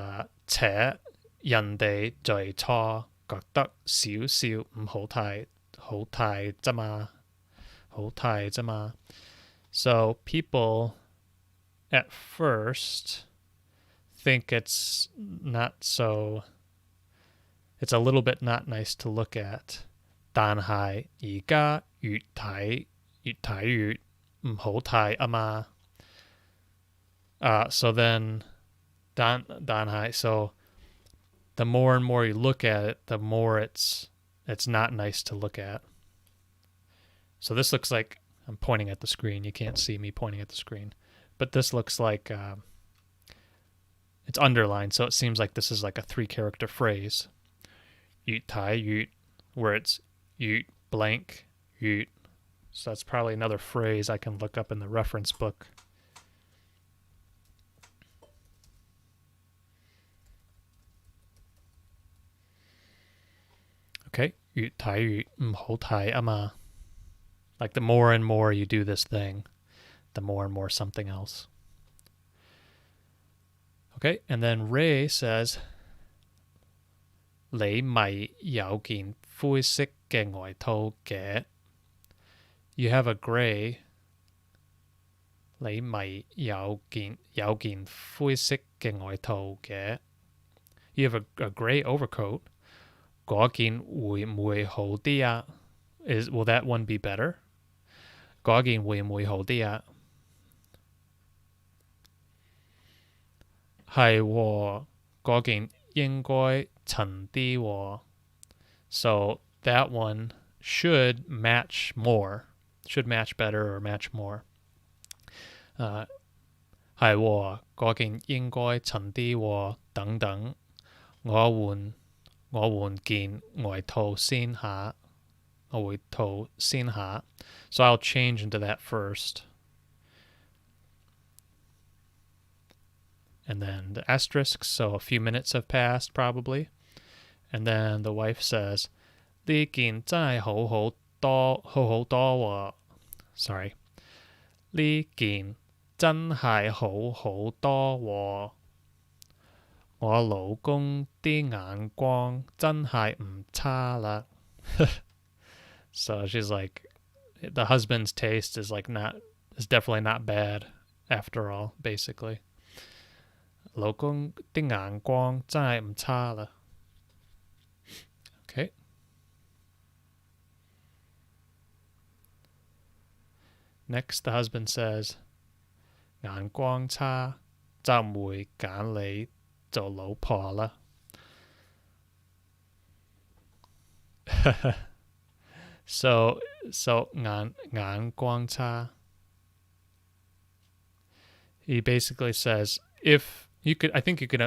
且人哋最初覺得少少唔好睇，好睇啫嘛。So people at first think it's a little bit not nice to look at. 但係而家越睇越唔好睇啊嘛. So then 但係 so the more and more you look at it, the more it's not nice to look at. So this looks like I'm pointing at the screen. You can't see me pointing at the screen. But this looks like it's underlined, so it seems like this is like a 3-character phrase. 越睇越, where it's 越 blank 越. So that's probably another phrase I can look up in the reference book. Okay, 越睇越唔好睇啊嘛. Like the more and more you do this thing, the more and more something else. Okay, and then Ray says, 你咪有件灰色嘅外套嘅. You have a gray. 你咪有件灰色嘅外套嘅. You have a gray overcoat. 嗰件會唔會好啲啊? Will that one be better? 嗰件會唔會好啲啊? 係喎，嗰件應該襯啲喎. So that one should match more. Should match better or match more. 係喎，嗰件應該襯啲喎，等等，我換件外套先下. So I'll change into that first. And then the asterisk, so a few minutes have passed probably. And then the wife says, 呢件真係好好多喎. Sorry. 呢件真係好好多喎. 我老公啲眼光真係唔差啦. So she's like, the husband's taste is definitely not bad after all, basically. 老公啲眼光真係唔差啦. Okay. Next, the husband says, 眼光差就唔會揀你做老婆啦. So 眼光差. He basically says, if you could, I think you could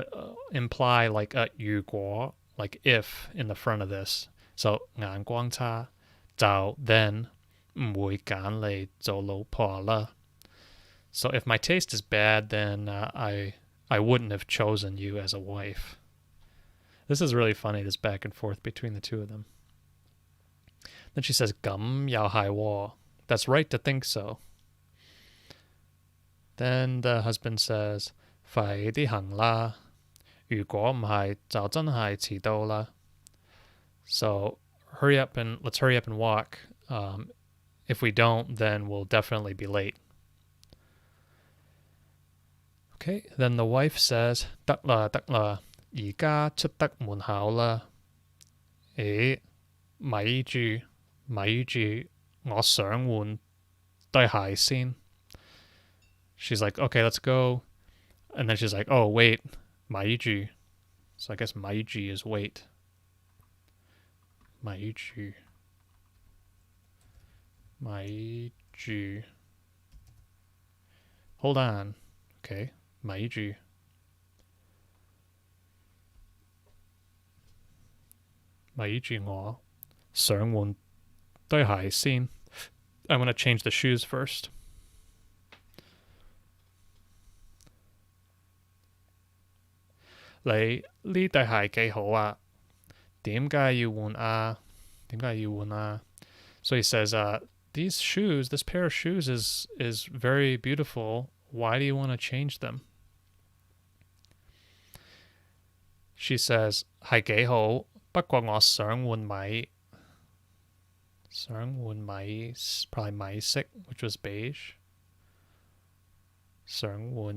imply like 如果, like if in the front of this. So 眼光差就 then 唔會揀你做老婆啦. So if my taste is bad, then I wouldn't have chosen you as a wife. This is really funny, this back and forth between the two of them. Then she says, 咁又係喎. That's right to think so. Then the husband says, 快啲行啦. 如果唔係就真係遲到啦. So let's hurry up and walk. If we don't, then we'll definitely be late. Okay, then the wife says, 得啦得啦，而家出得門口啦。誒，咪住，我想換對鞋先. She's like, okay, let's go. And then she's like, oh, wait, 咪住. So I guess 咪住 is wait. 咪住. Hold on. Okay, 咪住.咪住我想換對鞋先. I'm going to change the shoes first.你呢對鞋幾好啊？點解要換啊？So he says, this pair of shoes is very beautiful. Why do you want to change them? She says, 係幾好，不過我想換米 probably 米色 which was beige. 想換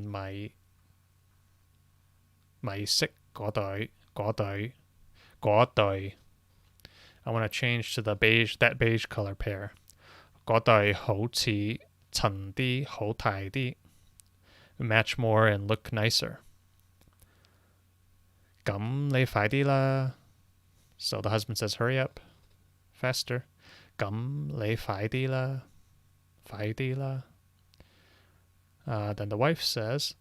米色嗰對. I want to change to that beige color pair. 嗰對好似襯啲，好睇啲. Match more and look nicer. 咁你快啲啦. So the husband says, hurry up, faster. 咁你快啲啦. Then the wife says,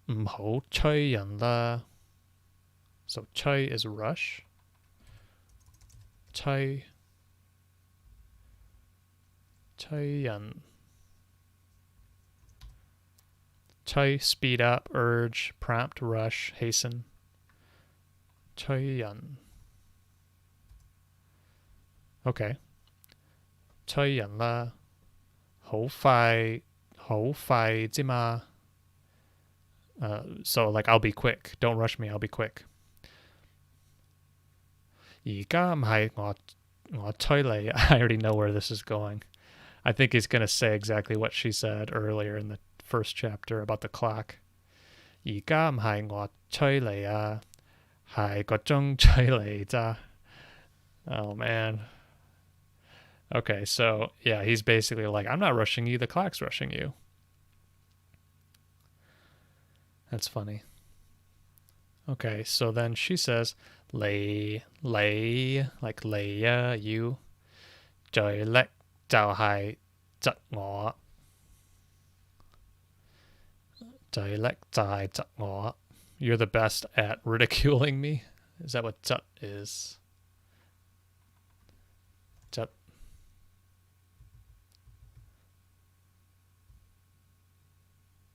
唔好催人啦. So 催 is rush. 催人. 催 speed up, urge, prompt, rush, hasten. 催人. Okay. 催人啦. 好快啫嘛. So like I'll be quick. Don't rush me, I'll be quick. 而家唔係我催你. I already know where this is going. I think he's going to say exactly what she said earlier in the first chapter about the clock. 而家唔係我催你啊，係個鐘催你咋. Oh man. Okay, so yeah, he's basically like, I'm not rushing you, the clock's rushing you. That's funny. Okay, so then she says, 你 like 你啊 you 最叻就係窒我. You're the best at ridiculing me. Is that what 窒 is? 窒.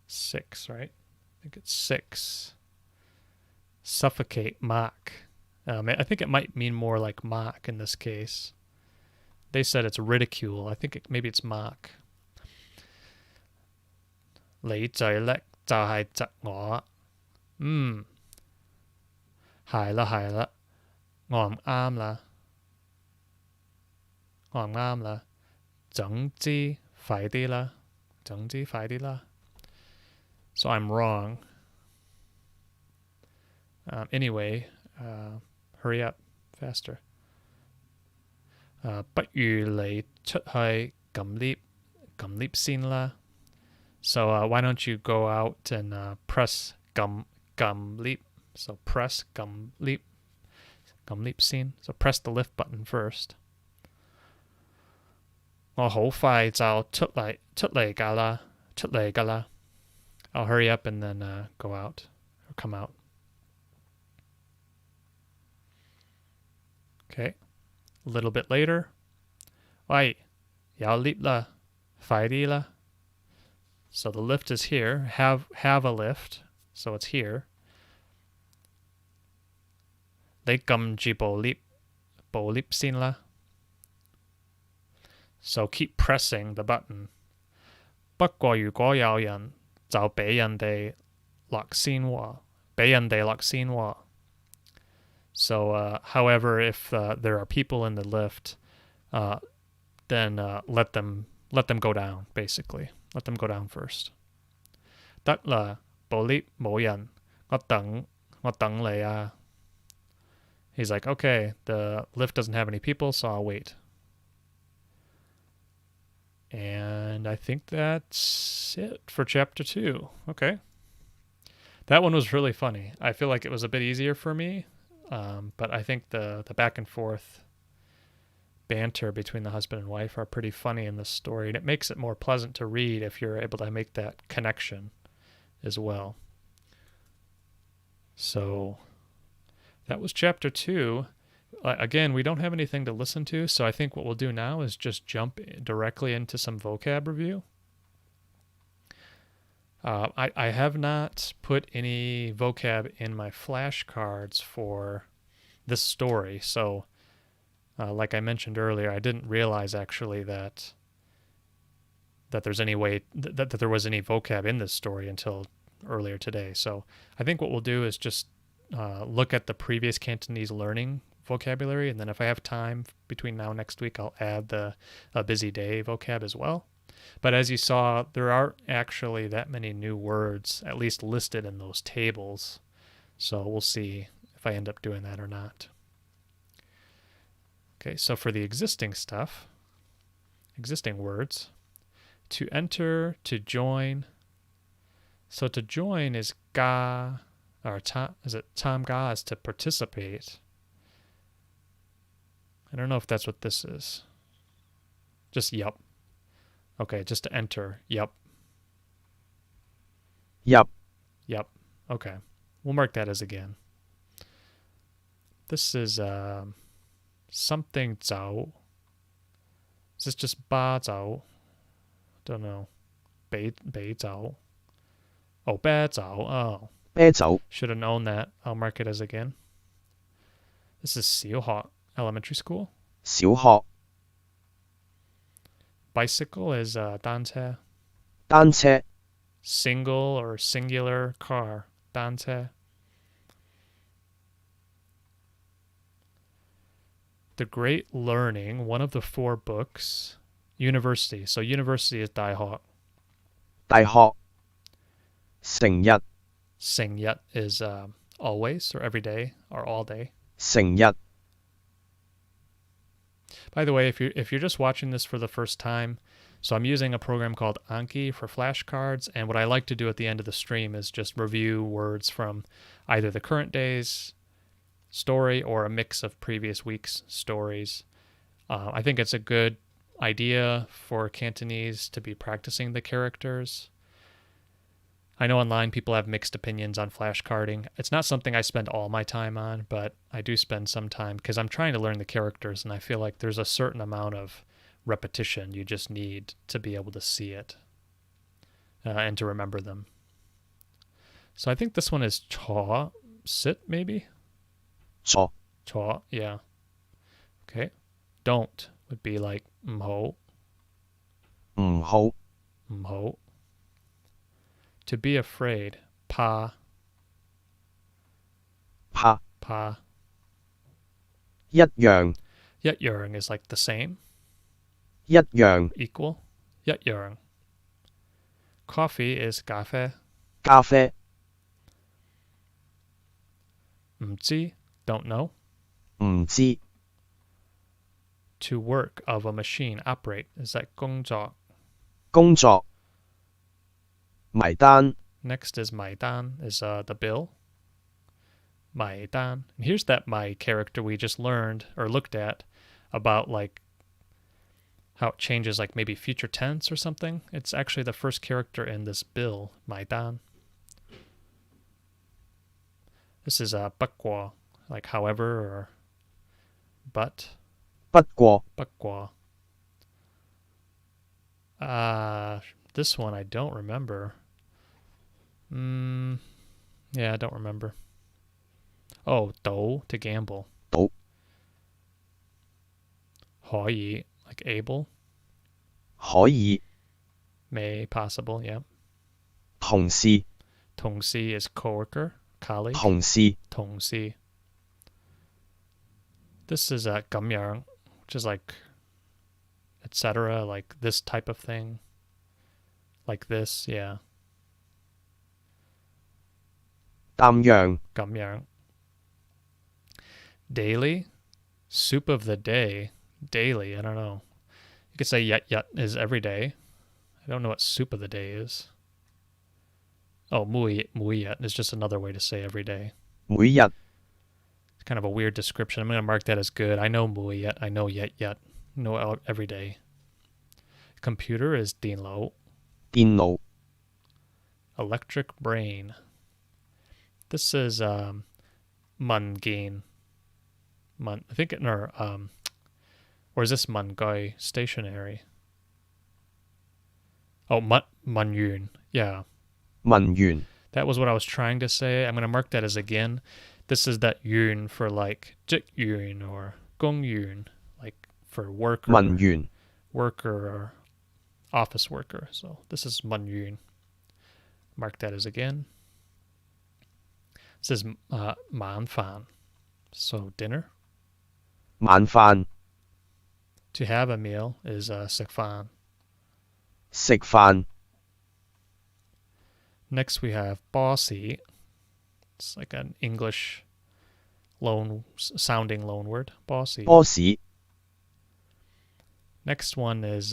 Six, right? I think it's 6. Suffocate, mock. I think it might mean more like mock in this case. They said it's ridicule. I think maybe it's mock. 你最叻就係窒我. 係啦，我唔啱啦. 總之快啲啦. So I'm wrong. Anyway, hurry up, faster. 不如你出去撳 lift 咁 leap 先啦. So why don't you go out and press 咁 leap. So press 咁 leap 先. So press the lift button first. 我好快就出嚟㗎啦. I'll hurry up and then go out or come out. Okay. A little bit later. 喂，有 lift 啦，快啲啦. So the lift is here. Have a lift. So it's here. 你撳住部 lift 先啦. So keep pressing the button. 不過如果有人就俾人哋落先喎. So however, if there are people in the lift, then let them go down, basically. Let them go down first. 得啦，部 lift 冇人，我等你啊. He's like, okay, the lift doesn't have any people, so I'll wait. And I think that's it for chapter 2. Okay. That one was really funny. I feel like it was a bit easier for me, but I think the back and forth banter between the husband and wife are pretty funny in this story, and it makes it more pleasant to read if you're able to make that connection as well. So that was chapter 2. Again, we don't have anything to listen to, so I think what we'll do now is just jump directly into some vocab review. I have not put any vocab in my flashcards for this story, so like I mentioned earlier, I didn't realize actually that there's any way that there was any vocab in this story until earlier today. So I think what we'll do is just look at the previous Cantonese learning vocabulary, and then if I have time between now and next week, I'll add the busy day vocab as well. But as you saw, there aren't actually that many new words, at least listed in those tables. So we'll see if I end up doing that or not. Okay, so for the existing stuff, existing words, to enter, to join. So to join is ga, or is it tam ga is to participate. I don't know if that's what this is. Just yup. Okay, just to enter. Yup. Yup. Yup. Okay. We'll mark that as again. This is something zao. Is this just ba zao? Don't know. Bei zao. Oh, ba zao. Oh. 啤酒 Should have known that. I'll mark it as again. This is 小學, elementary school. 小學 Bicycle is 單車. 單車 Single or singular car. 單車. The Great Learning, one of the 4 books. University. So university is 大學. 大學成日 成日 is always or every day or all day. 成日 By the way, if you're just watching this for the first time, so I'm using a program called Anki for flashcards, and what I like to do at the end of the stream is just review words from either the current day's story or a mix of previous week's stories. I think it's a good idea for Cantonese to be practicing the characters. I know online people have mixed opinions on flashcarding. It's not something I spend all my time on, but I do spend some time because I'm trying to learn the characters, and I feel like there's a certain amount of repetition you just need to be able to see it and to remember them. So I think this one is chaw, sit maybe? 坐 Chaw, yeah. Okay. Don't would be like mho, 唔好 mho. To be afraid, pa, 怕 pa. 一樣 Yetyurng is like the same, 一樣 equal. Yetyurng. Coffee is cafe. 咖啡 Mzi, don't know. 唔知 To work of a machine, operate is like 工作.工作埋單 Next is 买单, is the bill. 买单. And here's that 买 character we just learned or looked at about like how it changes like maybe future tense or something. It's actually the first character in this bill, 买单. This is 不過, like however or but. 不過不過. This one I don't remember. Yeah, I don't remember. Oh, 賭 to gamble. 賭可以 like able. 可以 May possible, yeah. 同事 同事 is coworker, colleague. 同事同事. This is 咁樣, which is like etc. like this type of thing. Like this, yeah. 擔樣咁樣. Daily, soup of the day. Daily, I don't know. You could say yet is every day. I don't know what soup of the day is. Oh, 每日 is just another way to say every day. 每日 It's kind of a weird description. I'm going to mark that as good. I know 每日, I know yet. No every day. Computer is 電腦. 電腦 Electric brain. This is 文件. I think or is this 文具 stationary? Oh, 文員. Yeah. 文員 That was what I was trying to say. I'm going to mark that as again. This is that 員 for like 職員 or 公員, like for worker. 文員 Worker or office worker. So this is 文員. Mark that as again. This is 晚飯. So dinner. 晚飯 To have a meal is 食飯. 食飯 Next we have bossy. It's like an English sounding loan word. Bossy. 波士 Next one is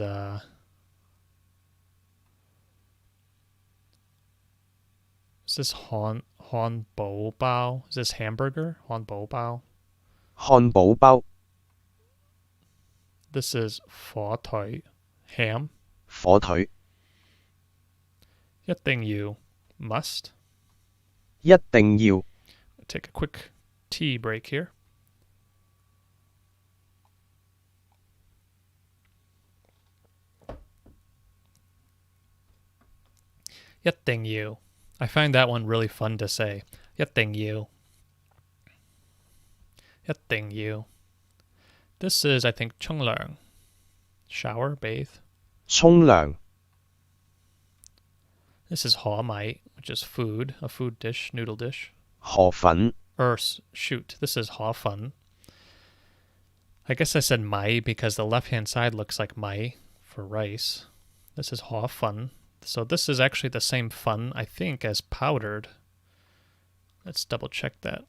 this 漢堡包? Is this hamburger? 漢堡包. 漢堡包 This is 火腿 ham. 火腿一定要 must. 一定要 Take a quick tea break here.一定要. I find that one really fun to say. 一定要. 一定要. This is, I think, 沖涼. Shower, bathe. 沖涼 This is 河米, which is food, a food dish, noodle dish. 河粉 Shoot, this is 河粉. I guess I said 米 because the left-hand side looks like 米 for rice. This is 河粉. So this is actually the same fun, I think, as powdered. Let's double check that.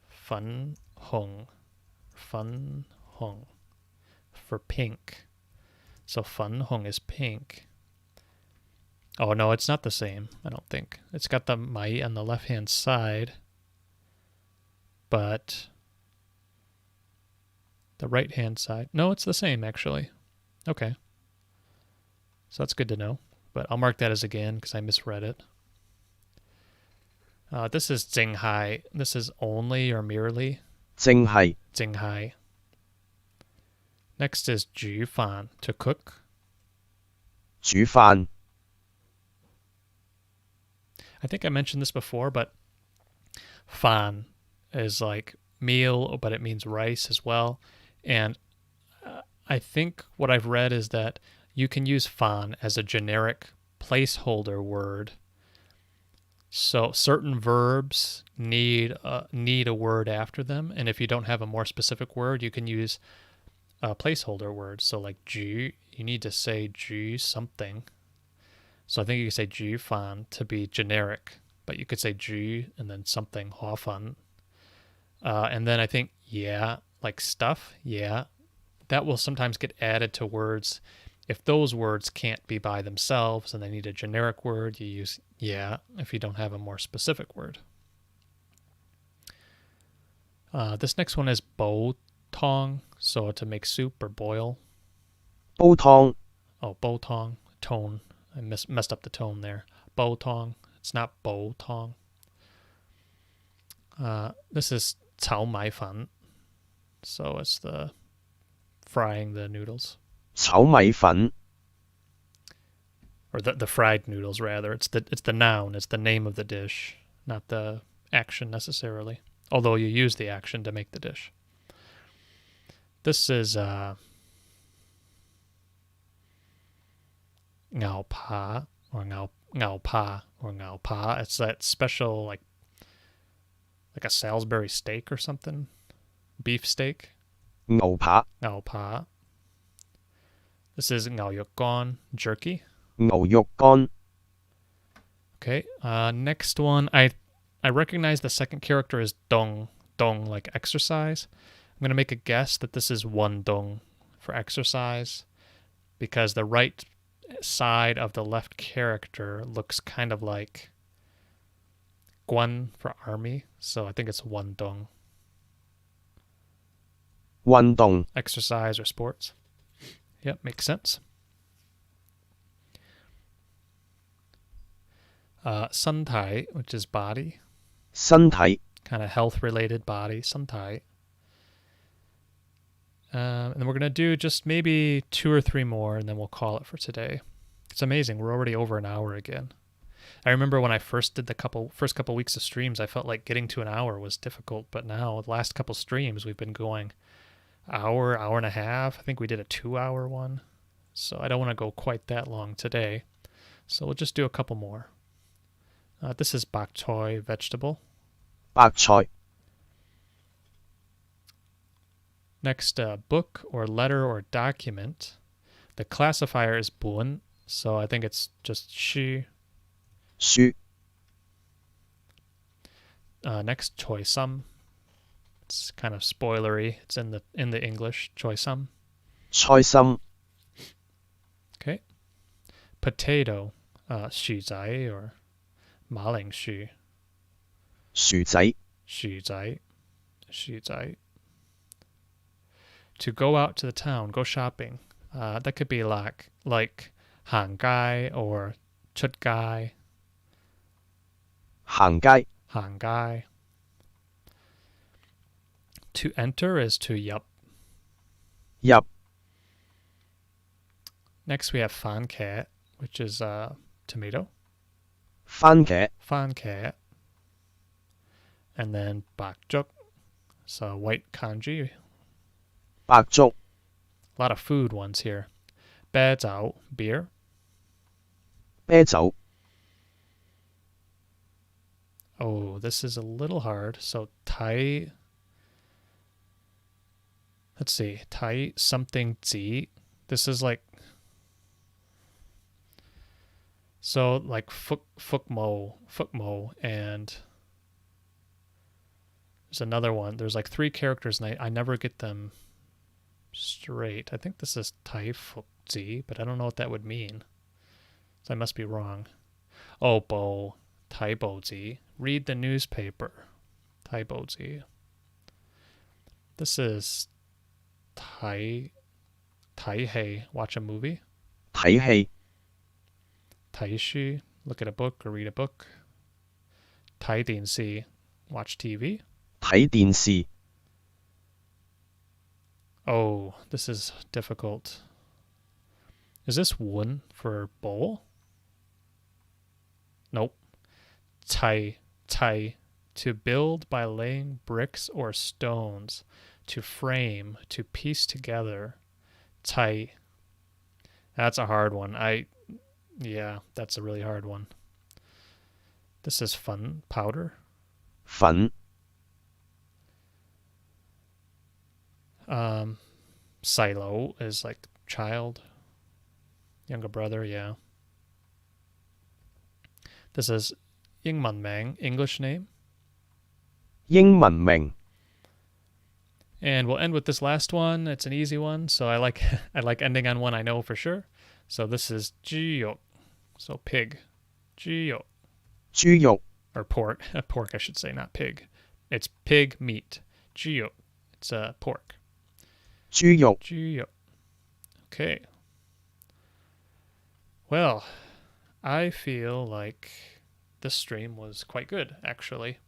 Fun hung. Fun hung. For pink. So fun hung is pink. Oh, no, it's not the same, I don't think. It's got the mai on the left-hand side. But the right-hand side... No, it's the same, actually. Okay. So that's good to know. But I'll mark that as again because I misread it. This is 淨係. This is only or merely. 淨係淨係. Next is 煮飯, to cook. 煮飯 I think I mentioned this before, but fan is like meal, but it means rice as well. And I think what I've read is that you can use fan as a generic placeholder word. So certain verbs need a word after them, and if you don't have a more specific word, you can use a placeholder word. So like 煮, you need to say 煮 something. So I think you could say 煮飯 to be generic, but you could say 煮 and then something 河粉. And then I think yeah, like stuff, yeah, that will sometimes get added to words If those words can't be by themselves and they need a generic word, you use yeah if you don't have a more specific word. This next one is bo tong, so to make soup or boil. 煲湯 Oh, bo tong, tone. I messed up the tone there. Bo tong. It's not bo tong. This is 炒米粉, so it's the frying the noodles. 炒米粉 Or the fried noodles, rather. It's the noun. It's the name of the dish, not the action necessarily. Although you use the action to make the dish. This is 牛扒 or 牛扒 or 牛扒. It's that special like a Salisbury steak or something. Beef steak. 牛扒 牛扒. This is 牛肉乾 jerky. 牛肉乾 Okay. Next one. I recognize the second character is dong like exercise. I'm going to make a guess that this is one dong for exercise because the right side of the left character looks kind of like guan for army, so I think it's one dong. 運動 Exercise or sports. Yep, makes sense. Sun tai, which is body, 身體 kind of health related body, sun tai. And then we're going to do just maybe 2 or 3 more, and then we'll call it for today. It's amazing. We're already over an hour again. I remember when I first did the first couple weeks of streams, I felt like getting to an hour was difficult. But now, the last couple streams, we've been going hour and a half. I think we did a 2-hour one. So I don't want to go quite that long today. So we'll just do a couple more. This is bok choy vegetable. 白菜 Next, book or letter or document. The classifier is bun, so I think it's just shi. 書 Next, choi sum. It's kind of spoilery. It's in the English, choi sum. 菜心 Okay. Potato, 薯仔 or 馬鈴薯. 薯仔 薯仔. 薯仔. To go out to the town, go shopping. That could be like 行街 or 出街. 行街 行街. To enter is to yup. 入 Next we have 番茄, which is tomato. 番茄番茄. And then bak juk, so white kanji. 白粥 A lot of food ones here. 啤酒, beer. 啤酒 Oh, this is a little hard. So Thai. Let's see. Thai something zi. This is like. So like fukmo, and there's another one. There's like 3 characters and I never get them straight. I think this is Thai fukzi, but I don't know what that would mean. So I must be wrong. Oh, bo. Thai bozi. Read the newspaper. Thai bozi. This is Thai hey. Watch a movie. 睇戲 Tai shi. Look at a book or read a book. Tai din si. Watch TV. 睇電視 Oh, this is difficult. Is this one for bowl? Nope. Tai. To build by laying bricks or stones. To frame. To piece together. Tai. That's a hard one. Yeah, that's a really hard one. This is fun. Powder. 粉 Silo is like child. Younger brother, yeah. This is 英文名, English name. 英文名 And we'll end with this last one. It's an easy one, so I like ending on one I know for sure. So this is 猪肉, so pig. 猪肉, 豬肉、 or pork. Pork, I should say, not pig. It's pig meat. 猪肉, it's pork. 豬肉、 猪肉. Okay. Well, I feel like this stream was quite good, actually.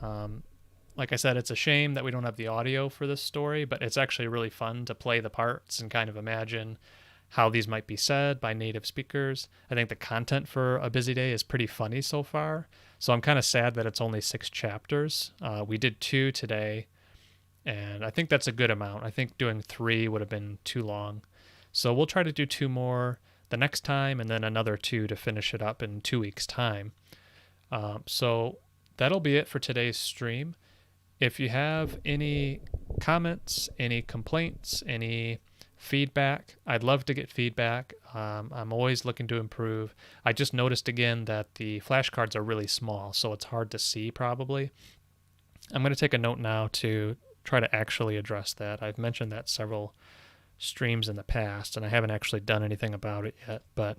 Like I said, it's a shame that we don't have the audio for this story, but it's actually really fun to play the parts and kind of imagine how these might be said by native speakers. I think the content for A Busy Day is pretty funny so far, so I'm kind of sad that it's only 6 chapters. We did 2 today, and I think that's a good amount. I think doing 3 would have been too long. So we'll try to do 2 more the next time, and then another 2 to finish it up in 2 weeks' time. So that'll be it for today's stream. If you have any comments, any complaints, any feedback, I'd love to get feedback. I'm always looking to improve. I just noticed again that the flashcards are really small, so it's hard to see probably. I'm going to take a note now to try to actually address that. I've mentioned that several streams in the past, and I haven't actually done anything about it yet, but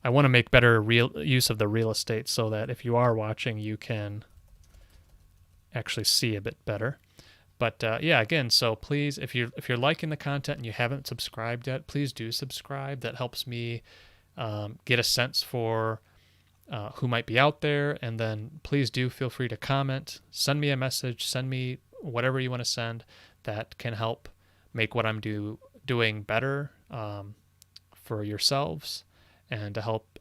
I want to make better use of the real estate so that if you are watching, you can actually see a bit better. But yeah, again, so please, if you're liking the content and you haven't subscribed yet, please do subscribe. That helps me get a sense for who might be out there. And then please do feel free to comment, send me a message, send me whatever you want to send that can help make what I'm doing better for yourselves, and to help.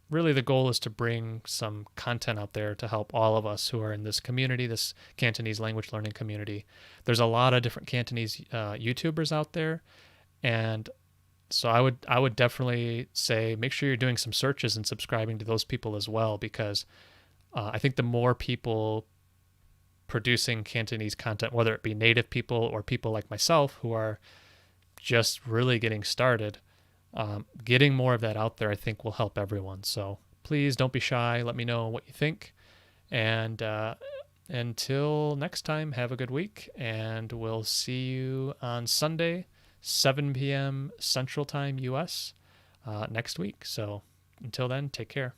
Really, the goal is to bring some content out there to help all of us who are in this community, this Cantonese language learning community. There's a lot of different Cantonese YouTubers out there, and so I would definitely say make sure you're doing some searches and subscribing to those people as well, because I think the more people producing Cantonese content, whether it be native people or people like myself who are just really getting started, getting more of that out there, I think, will help everyone. So please don't be shy. Let me know what you think. And until next time, have a good week. And we'll see you on Sunday, 7 p.m. Central Time, U.S., next week. So until then, take care.